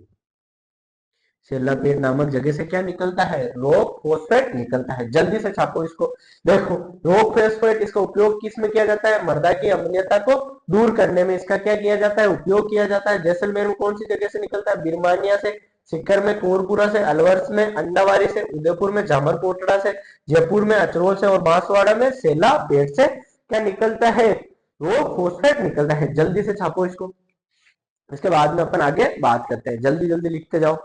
सेलापेट नामक जगह से क्या निकलता है? रॉक फॉस्फेट निकलता है। जल्दी से छापो इसको। देखो, रॉक फॉस्फेट, इसका उपयोग किस में किया जाता है? मृदा की अम्लीयता को दूर करने में इसका क्या किया जाता है? उपयोग किया जाता है। जैसलमेर में कौन सी जगह से निकलता है? बिरमानिया से। सीकर में कोरपुरा से। अलवर में अंडावारी से। उदयपुर में जामरकोटड़ा से। जयपुर में अचरोल से। और बांसवाड़ा में सेला पेट से क्या निकलता है? रॉक फॉस्फेट निकलता है। जल्दी से छापो इसको। इसके बाद में अपन आगे बात करते हैं। जल्दी जल्दी लिखते जाओ।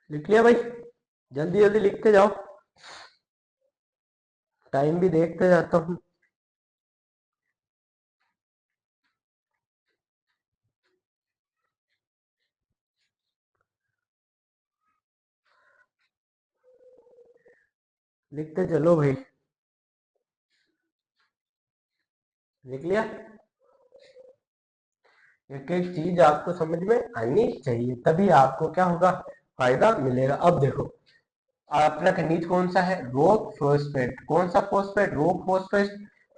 लिख लिया भाई? जल्दी जल्दी लिखते जाओ, टाइम भी देखते जाता हूँ। लिखते चलो भाई। लिख लिया? एक एक चीज आपको समझ में आनी चाहिए, तभी आपको क्या होगा? फायदा मिलेगा। अब देखो, अपना खनिज कौन सा है? Rock phosphate. कौन सा फॉस्फेट? Rock phosphate.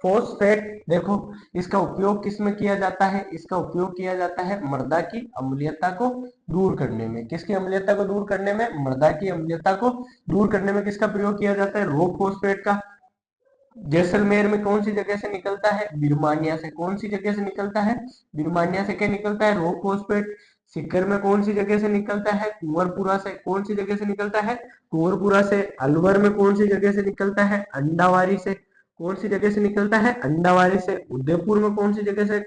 फॉस्फेट देखो, इसका उपयोग किस में किया जाता है? इसका उपयोग किया जाता है मृदा की अम्लीयता को दूर करने में। किसकी अम्लीयता को दूर करने में? मृदा की अम्लीयता को दूर करने में किसका प्रयोग किया जाता है? रॉक फॉस्फेट का। जैसलमेर में कौन सी जगह से निकलता है? बिरमानिया से। कौन सी जगह से निकलता है? बिरमानिया से क्या निकलता है? Rock phosphate. सीकर में कौन सी जगह से निकलता है? कुंवरपुरा से। कौन सी जगह से निकलता है? कुंवरपुरा से। अलवर में कौन सी जगह से निकलता है? अंडावारी से। कौन सी जगह से निकलता है? अंडावारी से। उदयपुर में कौन सी जगह से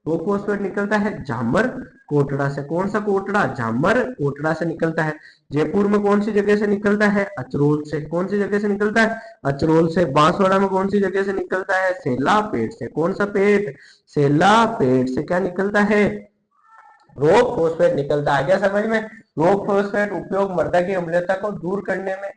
रॉक फॉस्फेट निकलता है? झामर कोटड़ा से। कौन सा कोटड़ा? झामर कोटड़ा से निकलता है। जयपुर में कौन सी जगह से निकलता है? अचरोल से। कौन सी जगह से निकलता है? अचरोल से। बांसवाड़ा में कौन सी जगह से निकलता है? सेला पेट से। कौन सा पेट? सेला पेट से क्या निकलता है? रोग फॉस्फेट निकलता है। क्या समझ में? रोग फॉस्फेट उपयोग मृदा की अम्लता को दूर करने में,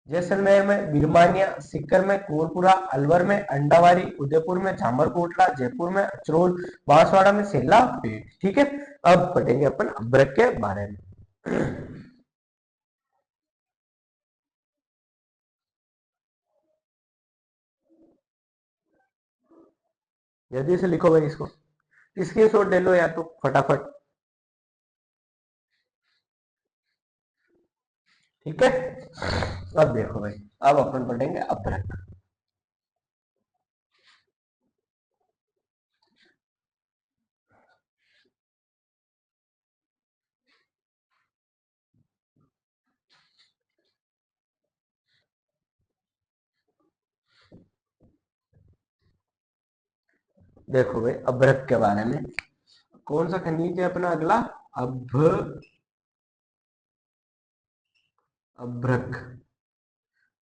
जैसलमेर में बिरमानिया, सीकर में कोरपुरा, अलवर में अंडावारी, उदयपुर में झामरकोटला, जयपुर में अचरोल, बांसवाड़ा में सेला पेट। ठीक है, अब पढ़ेंगे अपन अभ्रक के बारे में। जल्दी से लिखो भाई इसको, स्क्रीनशॉट ले लो या तो फटाफट। ठीक है, अब देखो भाई, अब अपन पढ़ेंगे अभ्रक। देखो भाई अभ्रक के बारे में, कौन सा खनिज है अपना अगला? अभ्रक।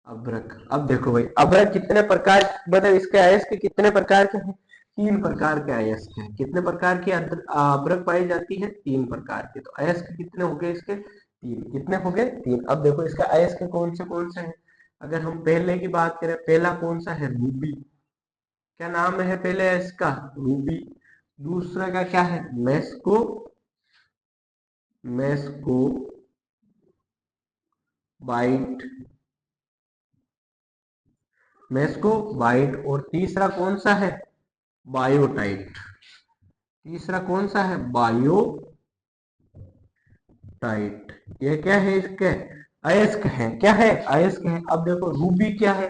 अभ्रक, अब देखो भाई अभ्रक कितने प्रकार, मतलब इसके अयस्क कितने प्रकार के हैं? 3 प्रकार के अयस्क हैं। कितने प्रकार की अभ्रक पाई जाती है? 3 प्रकार के। तो अयस्क कितने हो गए इसके? 3। कितने हो गए? 3। अब देखो इसका अयस्क कौन से हैं? अगर हम पहले की बात करें, पहला कौन सा है? रूबी। क्या नाम है पहले इसका? रूबी। दूसरा का क्या है? मेस्को। मेस्को बाइट। मेस्को बाइट। और तीसरा कौन सा है? बायोटाइट। तीसरा कौन सा है? बायोटाइट। ये क्या है इसके? अयस्क है। क्या है? अयस्क है। अब देखो रूबी क्या है?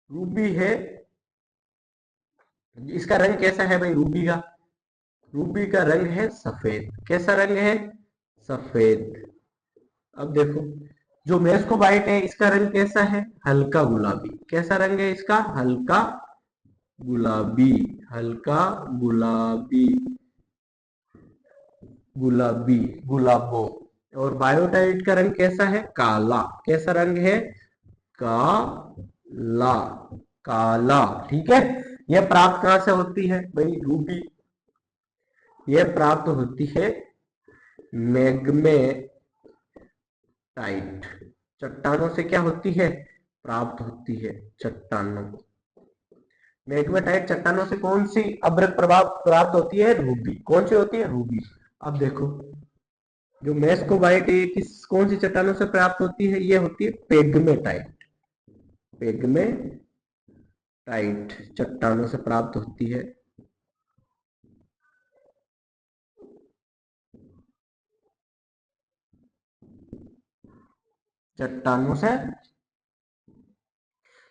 रूबी है, इसका रंग कैसा है भाई रूबी का? रूबी का रंग है सफेद। कैसा रंग है? सफेद। अब देखो जो मेस्कोबाइट है इसका रंग कैसा है? हल्का गुलाबी। कैसा रंग है इसका? हल्का गुलाबी। हल्का गुलाबी। गुलाबी, गुलाबो। और बायोटाइट का रंग कैसा है? काला। कैसा रंग है? काला। काला। ठीक है, यह प्राप्त कहां से होती है भाई रूबी? यह प्राप्त होती है मैग्मेटाइट। चट्टानों से क्या होती है? प्राप्त होती है चट्टानों। मैग्मेटाइट चट्टानों से कौन सी अभ्रक प्रभाव प्राप्त होती है? रूबी। कौन सी होती है? रूबी। अब देखो जो मेस्कोबाइट है किस कौन सी चट्टानों से प्राप्त होती है? ये होती है पेग्मेटाइट। पेग्मेटाइट चट्टानों से प्राप्त होती है। चट्टानों से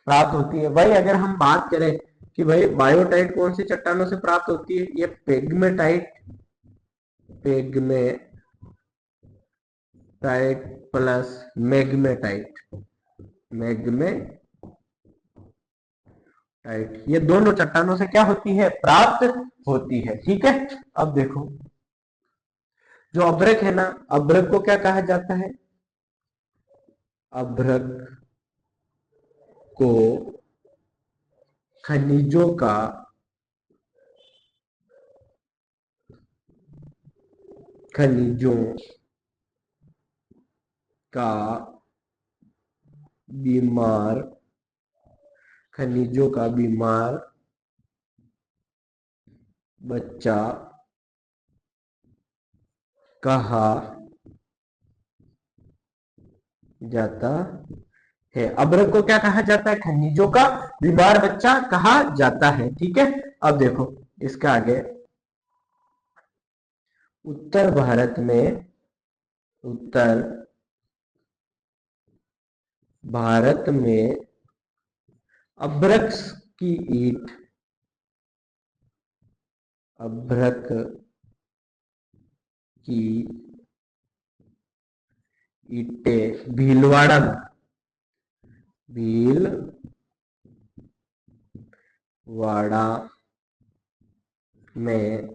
प्राप्त होती है। वही अगर हम बात करें कि भाई बायोटाइट कौन सी चट्टानों से प्राप्त होती है? ये pegmatite. Pegmatite plus magmatite. Magmatite, ये दोनों चट्टानों से क्या होती है? प्राप्त होती है। ठीक है, अब देखो जो अभ्रक है ना, अभ्रक को क्या कहा जाता है? अभ्रक को खनिजों का खनिजों का बीमार खनिजों का बीमार बच्चा कहा जाता है। अभ्रक को क्या कहा जाता है? खनिजों का बीमार बच्चा कहा जाता है। ठीक है, अब देखो इसका आगे, उत्तर भारत में, उत्तर भारत में अभ्रक की ईंट, अभ्रक की ईंटें भीलवाड़ा में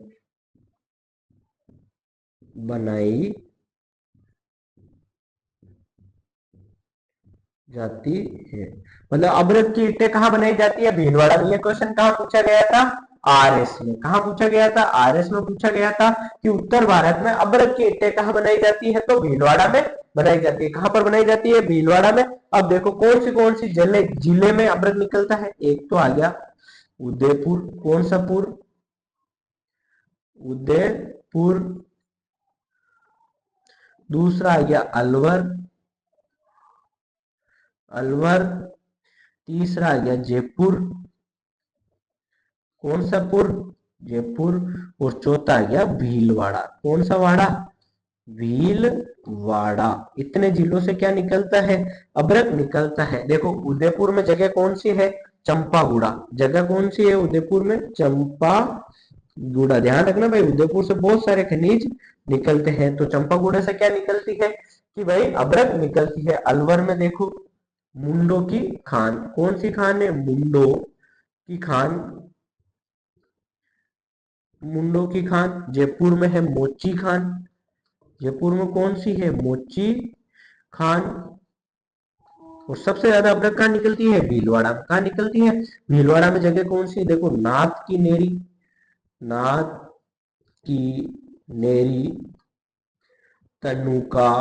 बनाई जाती है। मतलब अभ्रक की ईंटें कहाँ बनाई जाती है? भीलवाड़ा में। ये क्वेश्चन कहाँ पूछा गया था? आरएस में। कहा पूछा गया था? आरएस में पूछा गया था कि उत्तर भारत में अबरक की ईंटें कहाँ बनाई जाती है? तो भीलवाड़ा में बनाई जाती है। कहां पर बनाई जाती है? भीलवाड़ा में। अब देखो कौन सी जिले में अबरक निकलता है? एक तो आ गया उदयपुर। कौन सा पुर? उदयपुर। दूसरा आ गया अलवर। अलवर। तीसरा आ गया जयपुर। कौन सा पुर? जयपुर। और चौथा आ गया भीलवाड़ा। कौन सा वाड़ा? भीलवाड़ा। इतने जिलों से क्या निकलता है? अबरक निकलता है। देखो उदयपुर में जगह कौन सी है? चंपागुड़ा। जगह कौन सी है उदयपुर में? चंपागुड़ा। ध्यान रखना भाई, उदयपुर से बहुत सारे खनिज निकलते हैं। तो चंपागुड़ा से क्या निकलती है कि भाई अबरक निकलती है। अलवर में देखो मुंडो की खान। कौन सी खान है? मुंडो की खान। मुंडो की खान। जयपुर में है मोची खान। जयपुर में कौन सी है? मोची खान। और सबसे ज्यादा अबरक कहाँ निकलती है? भीलवाड़ा में। कहाँ निकलती है? भीलवाड़ा में। जगह कौन सी? देखो नाथ की नेरी। नाथ की नेरी। तनुका।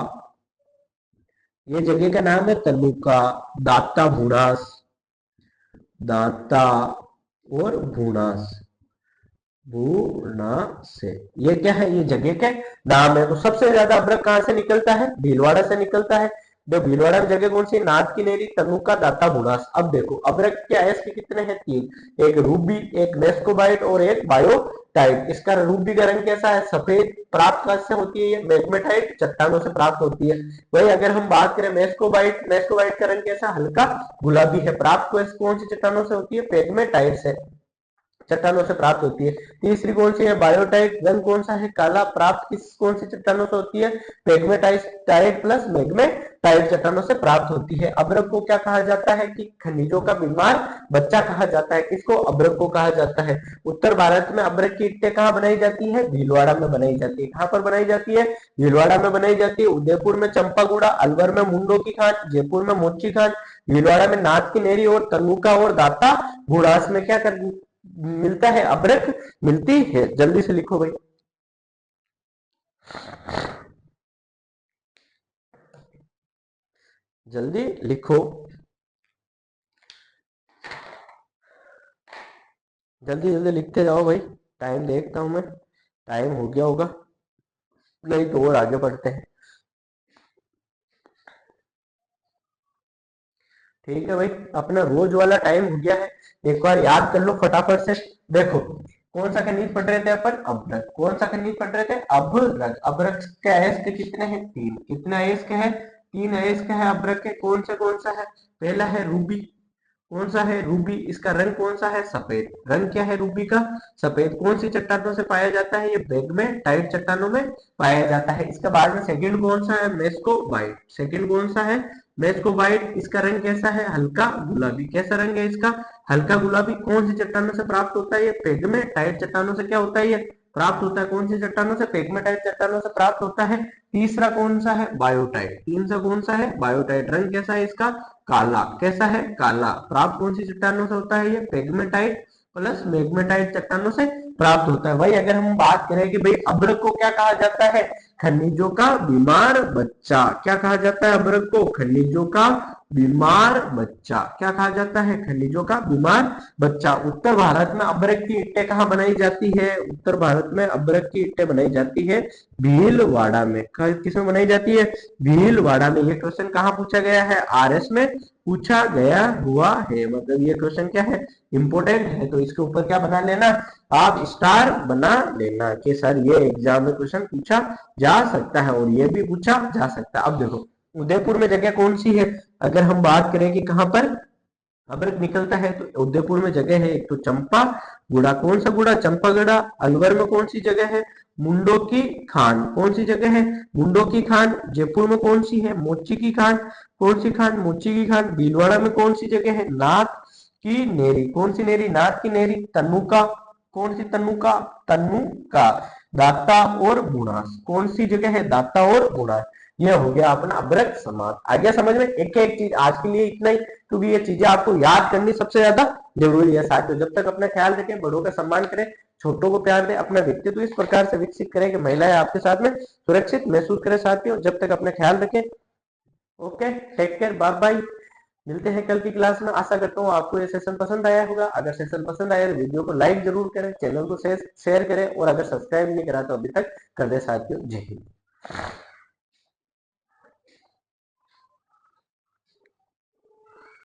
ये जगह का नाम है तनुका। दाता भूणास। दाता और भूणास। भूना से। ये क्या है? ये जगह के नाम है। तो सबसे ज्यादा अबरक कहां से निकलता है? भीलवाड़ा से निकलता है। जो भीलवाड़ा में जगह कौन सी? नाथ की नेरी, तनुका, दाता, बुनास। अब देखो अबरक के आयस के कितने हैं? 3। एक रूबी, एक मेस्कोबाइट और एक बायोटाइट। इसका रूबी का रंग कैसा है? सफेद। प्राप्त कैसे होती है? ये मैग्मेटाइट चट्टानों से प्राप्त होती है। वही अगर हम बात करें मेस्कोबाइट, मेस्कोबाइट का रंग कैसा? हल्का गुलाबी है। प्राप्त कौन सी चट्टानों से होती है? पेग्मेटाइट से चट्टानों से प्राप्त होती है। तीसरी कौन सी है? बायोटाइट। रंग कौन सा है? काला। प्राप्त कौन सी चट्टानों से होती है? पेग्मेटाइट प्लस मैग्मेटाइट चट्टानों से प्राप्त होती है। अबरक को क्या कहा जाता है? कि खनिजों का बीमार बच्चा कहा जाता है। किसको? अबरक को कहा जाता है। उत्तर भारत में अबरक की ईंटें कहाँ बनाई जाती है? भीलवाड़ा में बनाई जाती है। कहां पर बनाई जाती है? भीलवाड़ा में बनाई जाती है। उदयपुर में चंपागुड़ा, अलवर में मुंडो की खान, जयपुर में मोची खान, भीलवाड़ा में नाथ की नेरी और तनुका और दाता भूड़ास में क्या कर मिलता है? अबरक मिलती है। जल्दी से लिखो भाई। जल्दी लिखो। जल्दी जल्दी लिखते जाओ भाई। टाइम देखता हूं मैं, टाइम हो गया होगा, नहीं तो और आगे बढ़ते हैं। ठीक है भाई, अपना रोज वाला टाइम हो गया है। एक बार याद कर लो फटाफट से। देखो कौन सा खनिज पढ़ रहे थे अपन? अभ्रक। कौन सा खनिज पढ़ रहे थे? अभ्रक। अभ्रक के अयस्क कितने हैं? 3। कितने अयस्क है? 3 अयस्क है अभ्रक के। कौन सा है? पहला है रूबी। कौन सा है? रूबी। इसका रंग कौन सा है? सफेद। रंग क्या है रूबी का? सफेद। कौन सी चट्टानों से पाया जाता है? ये पेग्मेटाइट चट्टानों में पाया जाता है। इसके बाद में सेकंड कौन सा है? मेस्कोबाइट। सेकंड कौन सा है? मेस्कोबाइट। इसका रंग कैसा है? हल्का गुलाबी। कैसा रंग है इसका? हल्का गुलाबी। कौन सी चट्टानों से प्राप्त होता है? ये पेग्मेटाइट चट्टानों से क्या होता है? ये प्राप्त होता है। कौन सी चट्टानों से? पेग्मेटाइट चट्टानों से प्राप्त होता है। तीसरा कौन सा है? बायोटाइट। तीसरा कौन सा है? बायोटाइट। रंग कैसा है इसका? काला। कैसा है? काला। प्राप्त कौन सी चट्टानों से होता है? ये पेग्मेटाइट प्लस मैग्मेटाइट चट्टानों से प्राप्त होता है। भाई अगर हम बात करें कि भाई अभ्रक को क्या कहा जाता है? खनिजों का बीमार बच्चा। क्या कहा जाता है अभ्रक को? खनिजों का बीमार बच्चा। क्या कहा जाता है? खनिजों का बीमार बच्चा। उत्तर भारत में अभ्रक की ईंटें कहाँ बनाई जाती है? उत्तर भारत में अभ्रक की ईंटें बनाई जाती है भीलवाड़ा में। किसमें बनाई जाती है? भीलवाड़ा में। ये क्वेश्चन कहाँ पूछा गया है? आरएस में पूछा गया हुआ है। मतलब ये क्वेश्चन क्या है? इंपोर्टेंट है। तो इसके ऊपर क्या बना लेना? आप स्टार बना लेना कि सर ये एग्जाम में क्वेश्चन पूछा जा सकता है और ये भी पूछा जा सकता है। अब देखो उदयपुर में जगह कौन सी है? अगर हम बात करें कि कहां पर अभ्रक निकलता है तो उदयपुर में जगह है एक तो चंपा गुड़ा। कौन सा गुड़ा? चंपागढ़ा। अलवर में कौन सी जगह है? मुंडो की खान। कौन सी जगह है? मुंडो की खान। जयपुर में कौन सी है? मोची की खान। कौन सी खान? मोची की खान। भीलवाड़ा में कौन सी जगह है? नाथ की नेरी। कौन सी नेरी? नाथ की नेरी। तनुका। कौन सी तनुका? तनुका। दाता और गुणास, कौन सी जगह है, दाता और गुणास। यह हो गया अपना अभ्रक समास। आ गया समझ में। एक एक चीज आज के लिए इतना ही, क्योंकि ये चीजें आपको याद करनी सबसे ज्यादा जरूरी है साथियों। जब तक अपना ख्याल रखें, बड़ों का सम्मान करें, छोटों को प्यार दें, अपना व्यक्तित्व इस प्रकार से विकसित करें कि महिलाएं आपके साथ में सुरक्षित महसूस करें साथियों। जब तक अपना ख्याल रखें। Okay, take care, bye bye. मिलते हैं कल की क्लास में। आशा करता हूँ आपको ये सेशन पसंद आया होगा। अगर सेशन पसंद आया तो वीडियो को लाइक जरूर करें, चैनल को शेयर करें, और अगर सब्सक्राइब नहीं करा तो अभी तक कर दे साथियों। जय हिंद।